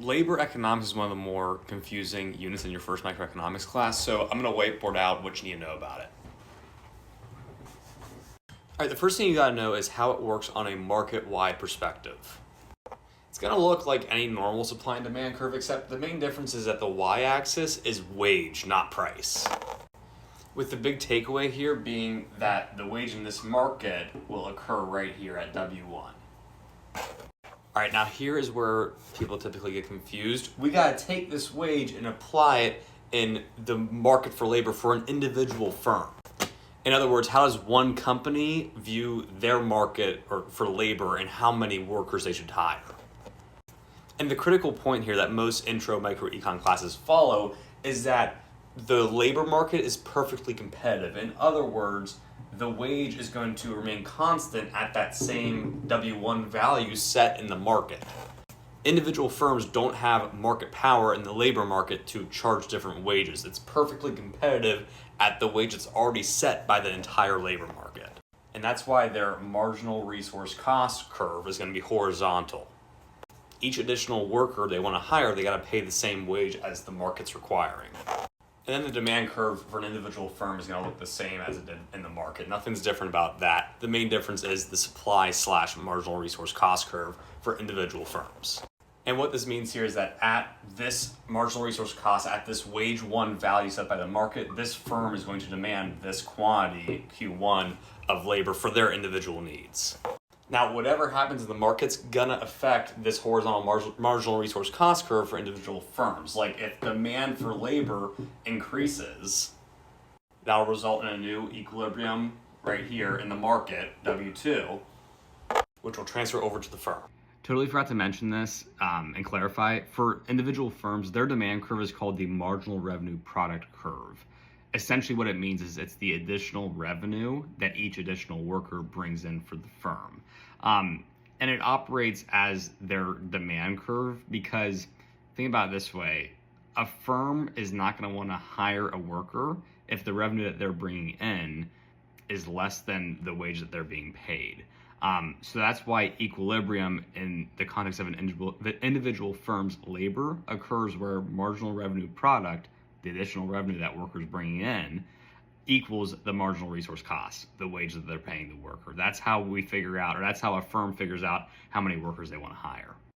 Labor economics is one of the more confusing units in your first microeconomics class, so I'm going to whiteboard out what you need to know about it. All right, the first thing you got to know is how it works on a market-wide perspective. It's going to look like any normal supply and demand curve, except the main difference is that the y-axis is wage, not price. With the big takeaway here being that the wage in this market will occur right here at W1. All right, now here is where people typically get confused. We got to take this wage and apply it in the market for labor for an individual firm. In other words, how does one company view their market or for labor and how many workers they should hire? And the critical point here that most intro microecon classes follow is that the labor market is perfectly competitive. In other words, the wage is going to remain constant at that same W1 value set in the market. Individual firms don't have market power in the labor market to charge different wages. It's perfectly competitive at the wage that's already set by the entire labor market. And that's why their marginal resource cost curve is going to be horizontal. Each additional worker they want to hire, they got to pay the same wage as the market's requiring. And then the demand curve for an individual firm is going to look the same as it did in the market. Nothing's different about that. The main difference is the supply/marginal resource cost curve for individual firms. And what this means here is that at this marginal resource cost, at this wage one value set by the market, this firm is going to demand this quantity, Q1, of labor for their individual needs. Now, whatever happens in the market's gonna affect this horizontal marginal resource cost curve for individual firms. Like if demand for labor increases, that'll result in a new equilibrium right here in the market, W2, which will transfer over to the firm. Totally forgot to mention this and clarify. For individual firms, their demand curve is called the marginal revenue product curve. Essentially what it means is it's the additional revenue that each additional worker brings in for the firm. And it operates as their demand curve because, think about it this way, a firm is not going to want to hire a worker if the revenue that they're bringing in is less than the wage that they're being paid. So that's why equilibrium in the context of an individual firm's labor occurs where marginal revenue product, the additional revenue that workers bringing in, equals the marginal resource cost, the wage that they're paying the worker. That's how we figure out, or that's how a firm figures out how many workers they want to hire.